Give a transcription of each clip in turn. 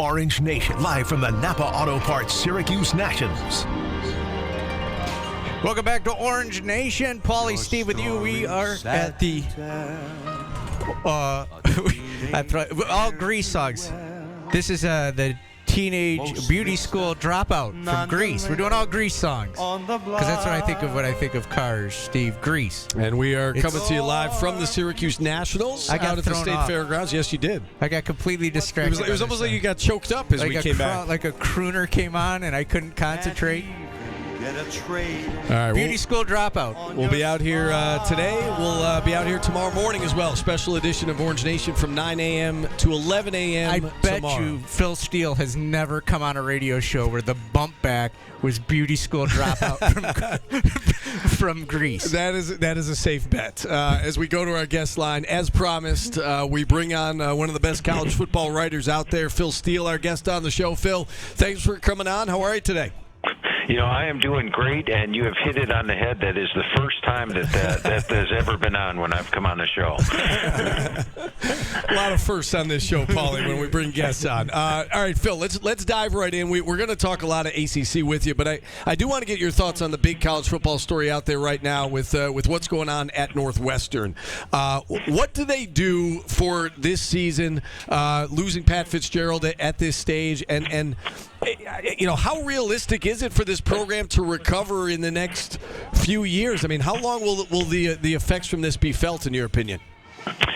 Orange Nation, live from the Napa Auto Parts Syracuse Nationals. Welcome back to Orange Nation. Paulie, Steve with you. We are at the all Grease songs. This is the teenage beauty school dropout from Grease. We're doing all Grease songs because that's what I think of when I think of Cars, Steve. Grease. And we are coming to you live from the Syracuse Nationals out at the State Fairgrounds. Yes, you did. I got completely distracted. It was almost like you got choked up as we came back. Like a crooner came on and I couldn't concentrate. All right, Beauty school dropout. We'll be out here today. We'll be out here tomorrow morning as well. Special edition of Orange Nation from 9 a.m. to 11 a.m. I bet tomorrow. you Phil Steele has never come on a radio show where the bump back was beauty school dropout from Grease. That is a safe bet. As we go to our guest line, as promised, we bring on one of the best college football writers out there, Phil Steele, our guest on the show. Phil, thanks for coming on. How are you today? You know, I am doing great, and you have hit it on the head. That is the first time that has ever been on when I've come on the show. A lot of firsts on this show, Paulie, when we bring guests on. All right, Phil, let's dive right in. We're going to talk a lot of ACC with you, but I do want to get your thoughts on the big college football story out there right now with what's going on at Northwestern. What do they do for this season, losing Pat Fitzgerald at this stage, and you know, how realistic is it for this program to recover in the next few years? I mean, how long will the effects from this be felt, in your opinion?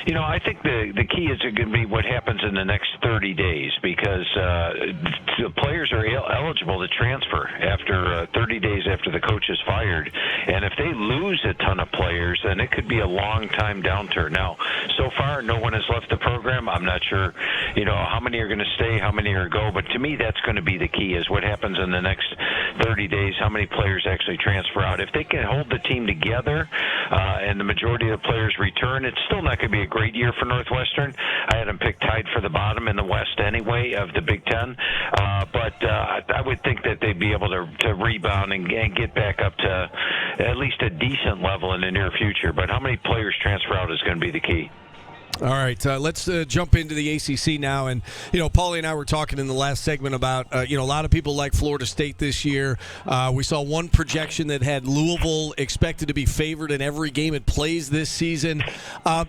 You know, I think the key is going to be what happens in the next 30 days because the players are eligible to transfer after 30 days after the coach is fired. And if they lose a ton of players, then it could be a long-time downturn. Now, so far, no one has left the program. I'm not sure, you know, how many are going to stay, how many are go. But to me, that's going to be the key is what happens in the next 30 days, how many players actually transfer out. If they can hold the team together and the majority of the players return, it's still not going to be a great year for Northwestern. I had them picked tied for the bottom in the West anyway of the Big Ten. But I would think that they'd be able to rebound and get back up to at least a decent level in the near future. But how many players transfer out is going to be the key. All right, let's jump into the ACC now. And, you know, Paulie and I were talking in the last segment about, you know, a lot of people like Florida State this year. We saw one projection that had Louisville expected to be favored in every game it plays this season.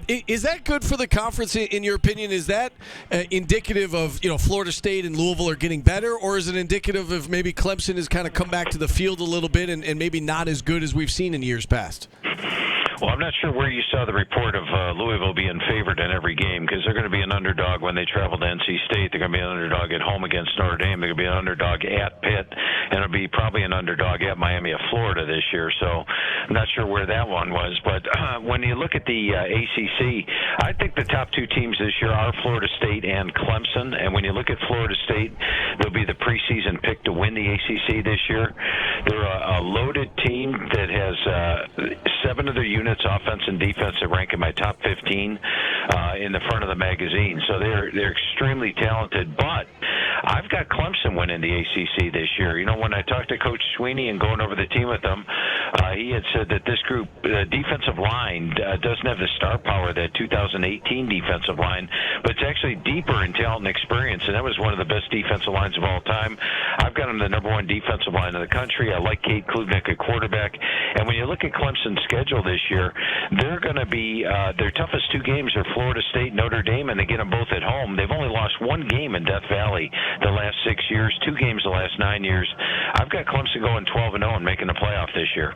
Is that good for the conference, in your opinion? Is that indicative of, you know, Florida State and Louisville are getting better, or is it indicative of maybe Clemson has kind of come back to the field a little bit and maybe not as good as we've seen in years past? Well, I'm not sure where you saw the report of Louisville being favored in every game because they're going to be an underdog when they travel to NC State. They're going to be an underdog at home against Notre Dame. They're going to be an underdog at Pitt, and it'll be probably an underdog at Miami of Florida this year. So I'm not sure where that one was. But when you look at the ACC, I think the top two teams this year are Florida State and Clemson. And when you look at Florida State, they'll be the preseason pick to win the ACC this year. They're a loaded team that has 7 of their units, offense and defense, that rank in my top 15 in the front of the magazine. So they're extremely talented. But I've got Clemson winning the ACC this year. You know, when I talked to Coach Sweeney and going over the team with them, he had said that this group, the defensive line, doesn't have the star power of that 2018 defensive line, but it's actually deeper in talent and experience, and that was one of the best defensive lines of all time. I've got them the number 1 defensive line in the country. I like Kate Klubnik at quarterback. And when you look at Clemson's schedule this year, they're going to be their toughest 2 games are Florida State, Notre Dame, and they get them both at home. They've only lost 1 game in Death Valley the last 6 years, 2 games the last 9 years. I've got Clemson going 12-0 and making the playoff this year.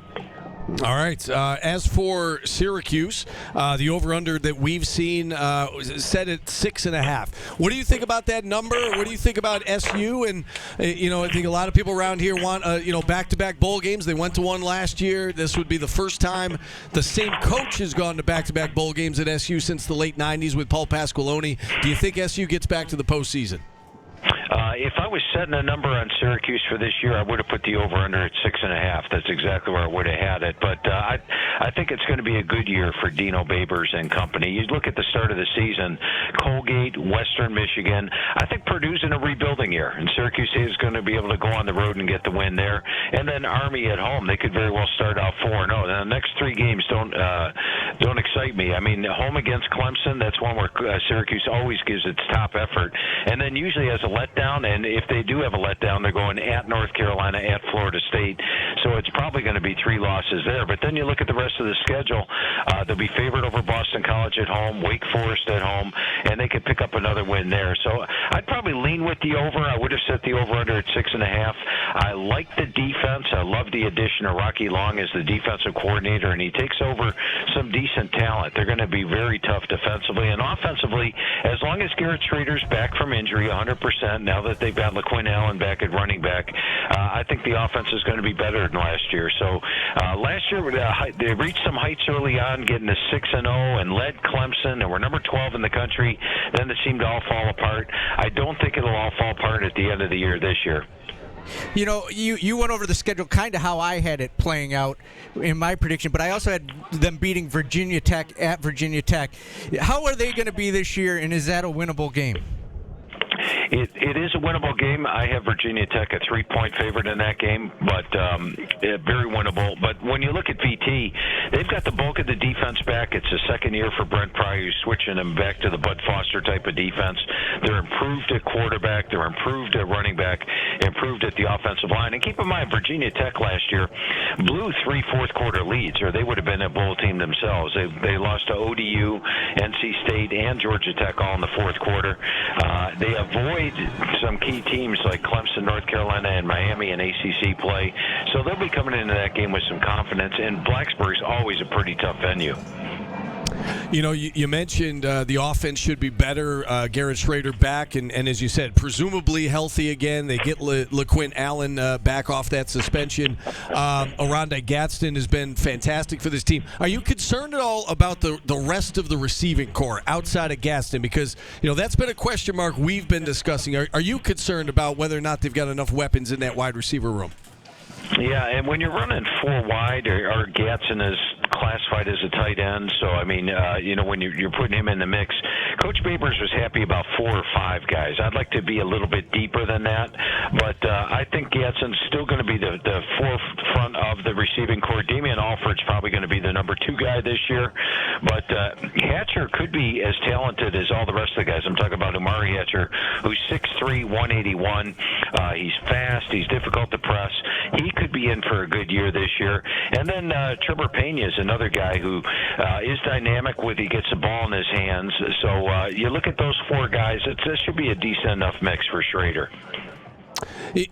All right. As for Syracuse, the over-under that we've seen set at 6.5. What do you think about that number? What do you think about SU? And you know, I think a lot of people around here want back-to-back bowl games. They went to one last year. This would be the first time the same coach has gone to back-to-back bowl games at SU since the late '90s with Paul Pasqualoni. Do you think SU gets back to the postseason? If I was setting a number on Syracuse for this year, I would have put the over-under at 6.5. That's exactly where I would have had it. But I think it's going to be a good year for Dino Babers and company. You look at the start of the season, Colgate, Western Michigan. I think Purdue's in a rebuilding year, and Syracuse is going to be able to go on the road and get the win there. And then Army at home, they could very well start out 4-0. Now, the next 3 games don't excite me. I mean, home against Clemson, that's one where Syracuse always gives its top effort, and then usually has a letdown letdown, and if they do have a letdown, they're going at North Carolina, at Florida State. So it's probably going to be 3 losses there. But then you look at the rest of the schedule. They'll be favored over Boston College at home, Wake Forest at home, and they could pick up another win there. So I'd probably lean with the over. I would have set the over-under at 6.5. I like the defense. I love the addition of Rocky Long as the defensive coordinator, and he takes over some decent talent. They're going to be very tough defensively. And offensively, as long as Garrett Schrader's back from injury 100%, now that they've got LaQuinn Allen back at running back, I think the offense is going to be better than last year. So last year, they reached some heights early on, getting to 6-0 and led Clemson, and were number 12 in the country. Then it seemed to all fall apart. I don't think it'll all fall apart at the end of the year this year. You know, you went over the schedule kind of how I had it playing out in my prediction, but I also had them beating Virginia Tech at Virginia Tech. How are they going to be this year, and is that a winnable game? It is a winnable game. I have Virginia Tech a 3-point favorite in that game, but very winnable. But when you look at VT, they've got the bulk of the defense back. It's the second year for Brent Pry, who's switching them back to the Bud Foster type of defense. They're improved at quarterback. They're improved at running back, improved at the offensive line. And keep in mind, Virginia Tech last year blew 3 fourth-quarter leads, or they would have been a bowl team themselves. They lost to ODU, NC State, and Georgia Tech all in the fourth quarter. They avoid some key teams like Clemson, North Carolina, and Miami in ACC play. So they'll be coming into that game with some confidence, and Blacksburg's always a pretty tough venue. You know, you mentioned the offense should be better. Garrett Schrader back, and as you said, presumably healthy again. They get LaQuinn Allen back off that suspension. Oronde Gadsden has been fantastic for this team. Are you concerned at all about the rest of the receiving core outside of Gadsden? Because, you know, that's been a question mark we've been discussing. Are you concerned about whether or not they've got enough weapons in that wide receiver room? Yeah, and when you're running 4 wide, or Gatson is classified as a tight end, so I mean, you know, when you're putting him in the mix, Coach Babers was happy about 4 or 5 guys. I'd like to be a little bit deeper than that, but I think Gatson's still going to be the forefront of the receiving core. Damian Alford's probably going to be the number 2 guy this year, but Hatcher could be as talented as all the rest of the guys. I'm talking about Amari Hatcher, who's 6'3", 181. He's fast. He's difficult to press. He could be in for a good year this year. And then Trevor Pena is another guy who is dynamic when he gets the ball in his hands. So you look at those 4 guys, this should be a decent enough mix for Schrader.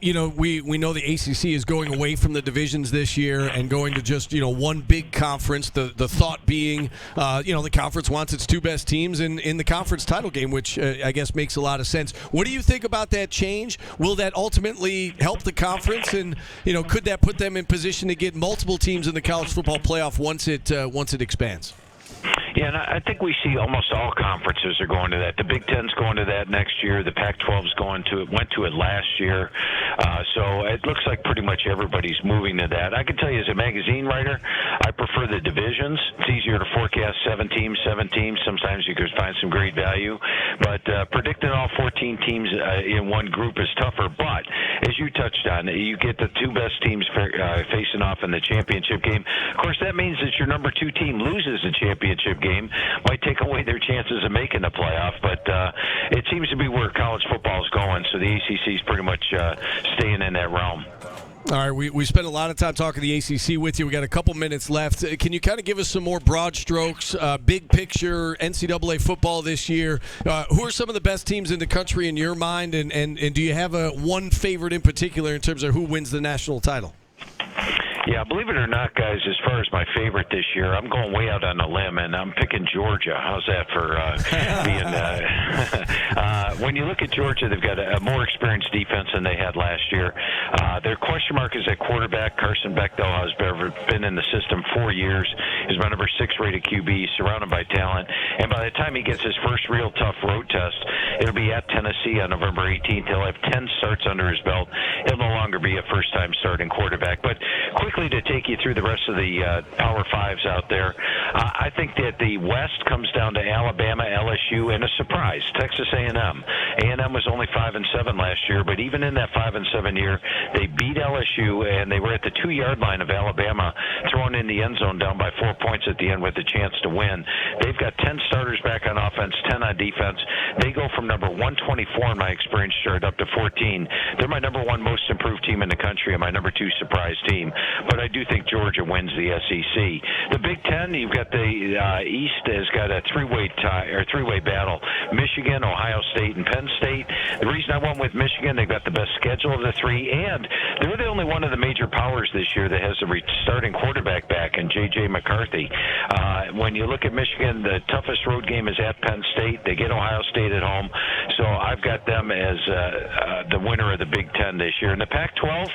You know, we know the ACC is going away from the divisions this year and going to just, you know, one big conference. The thought being, you know, the conference wants its 2 best teams in the conference title game, which I guess makes a lot of sense. What do you think about that change? Will that ultimately help the conference? And, you know, could that put them in position to get multiple teams in the college football playoff once it expands? Yeah, and I think we see almost all conferences are going to that. The Big Ten's going to that next year. The Pac-12's went to it last year. So it looks like pretty much everybody's moving to that. I can tell you as a magazine writer, I prefer the divisions. It's easier to forecast 7 teams. Sometimes you could find some great value. But predicting all 14 teams in one group is tougher. But as you touched on, you get the 2 best teams facing off in the championship game. Of course, that means that your number 2 team loses the championship game, might take away their chances of making the playoff, but it seems to be where college football is going, so the ACC is pretty much staying in that realm. All right, we spent a lot of time talking the ACC with you. We got a couple minutes left. Can you kind of give us some more broad strokes, big picture, NCAA football this year? Who are some of the best teams in the country in your mind, and do you have one favorite in particular in terms of who wins the national title? Yeah, believe it or not, guys, as far as my favorite this year, I'm going way out on a limb, and I'm picking Georgia. How's that for being when you look at Georgia, they've got a more experienced defense than they had last year. Their question mark is at quarterback. Carson Bechtel has been in the system 4 years. He's my number 6 rated QB, surrounded by talent. And by the time he gets his first real tough road test, it'll be at Tennessee on November 18th. He'll have 10 starts under his belt. He'll no longer be a first-time starting quarterback. But quick quickly to take you through the rest of the Power Fives out there, I think that the West comes down to Alabama, LSU, and a surprise, Texas A&M. A&M was only 5-7 last year, but even in that 5-7 year, they beat LSU, and they were at the 2-yard line of Alabama, thrown in the end zone down by 4 points at the end with a chance to win. They've got 10 starters back on offense, 10 on defense. They go from number 124 in my experience chart up to 14. They're my number 1 most improved team in the country and my number 2 surprise team. But I do think Georgia wins the SEC. The Big Ten, you've got the East has got a three-way battle. Michigan, Ohio State, and Penn State. The reason I went with Michigan, they've got the best schedule of the three, and they're the only one of the major powers this year that has a starting quarterback back in J.J. McCarthy. When you look at Michigan, the toughest road game is at Penn State. They get Ohio State at home. So I've got them as the winner of the Big Ten this year. In the Pac-12,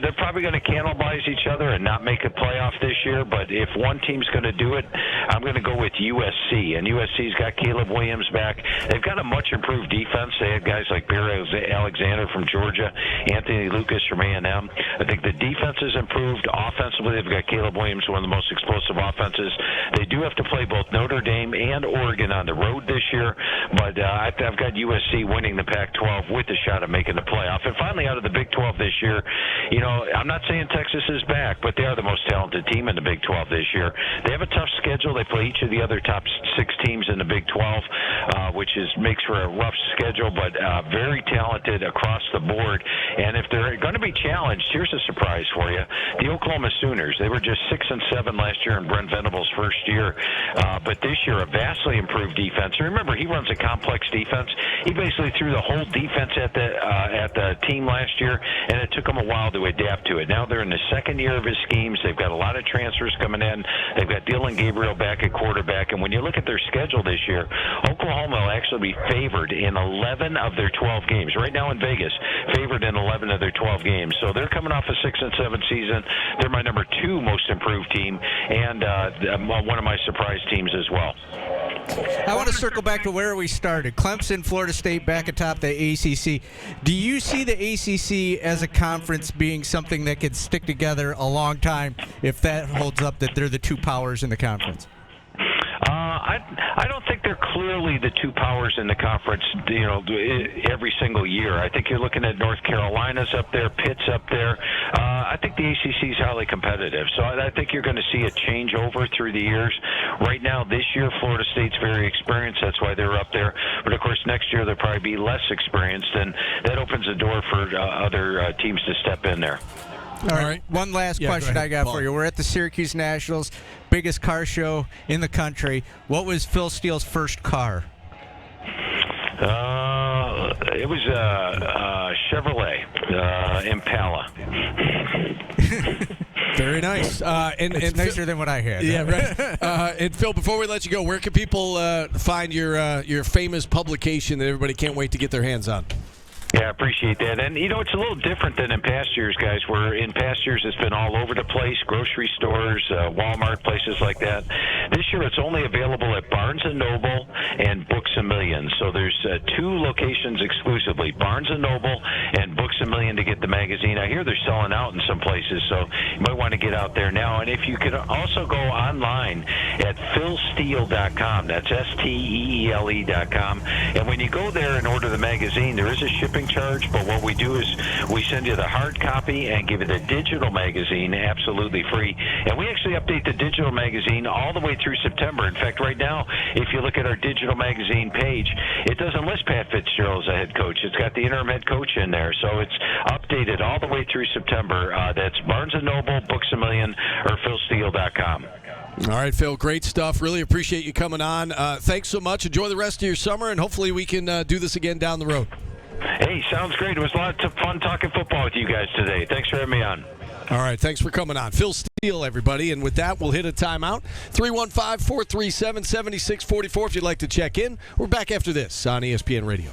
they're probably going to cannibalize each other and not make a playoff this year, but if one team's going to do it, I'm going to go with USC. And USC's got Caleb Williams back. They've got a much improved defense. They had guys like Barry Alexander from Georgia, Anthony Lucas from A&M. I think the defense has improved. Offensively, they've got Caleb Williams, one of the most explosive offenses. They do have to play both Notre Dame and Oregon on the road this year, but I've got USC winning the Pac-12 with a shot of making the playoff. And finally, out of the Big 12 this year, I'm not saying Texas is back, but they are the most talented team in the Big 12 this year. They have a tough schedule. They play each of the other top 6 teams in the Big 12, which makes for a rough schedule, but very talented across the board. And if they're going to be challenged, here's a surprise for you. The Oklahoma Sooners, they were just 6-7 last year in Brent Venables' first year, but this year a vastly improved defense. Remember, he runs a complex defense. He basically threw the whole defense at the team last year, and it took him a while to adapt to it. Now they're in the second year of his schemes. They've got a lot of transfers coming in. They've got Dylan Gabriel back at quarterback, and when you look at their schedule this year, Oklahoma will actually be favored in 11 of their 12 games. Right now in Vegas, favored in 11 of their 12 games. So they're coming off a 6-7 season. They're my number 2 most improved team, and one of my surprise teams as well. I want to circle back to where we started. Clemson, Florida State back atop the ACC. Do you see the ACC as a conference being something that could stick together a long time if that holds up, that they're the 2 powers in the conference? I don't think they're clearly the 2 powers in the conference, every single year. I think you're looking at North Carolina's up there, Pitt's up there. I think the ACC is highly competitive, so I think you're going to see a changeover through the years. Right now, this year, Florida State's very experienced. That's why they're up there. But, of course, next year they'll probably be less experienced, and that opens the door for other teams to step in there. All right. One last question I got for you. We're at the Syracuse Nationals, biggest car show in the country. What was Phil Steele's first car? It was a Chevrolet Impala. Very nice. It's nicer than what I had. Yeah, right. And Phil, before we let you go, where can people find your famous publication that everybody can't wait to get their hands on? Yeah, I appreciate that. And, it's a little different than in past years, guys, where in past years it's been all over the place, grocery stores, Walmart, places like that. This year it's only available at Barnes & Noble and Books A Million. So there's 2 locations exclusively, Barnes & Noble and Books A Million, to get the magazine. I hear they're selling out in some places, so you might want to get out there now. And if you could also go online at philsteele.com. That's STEELE.com. And when you go there and order the magazine, there is a shipping charge, but what we do is we send you the hard copy and give you the digital magazine absolutely free. And we actually update the digital magazine all the way through September. In fact, right now, if you look at our digital magazine page, it doesn't list Pat Fitzgerald as a head coach. It's got the interim head coach in there, so it's updated all the way through September. That's Barnes & Noble, Books A Million, or philsteele.com. All right, Phil, great stuff. Really appreciate you coming on. Thanks so much. Enjoy the rest of your summer, and hopefully we can do this again down the road. Hey, sounds great. It was a lot of fun talking football with you guys today. Thanks for having me on. All right, thanks for coming on. Phil Steele, everybody. And with that, we'll hit a timeout. 315-437-7644 if you'd like to check in. We're back after this on ESPN Radio.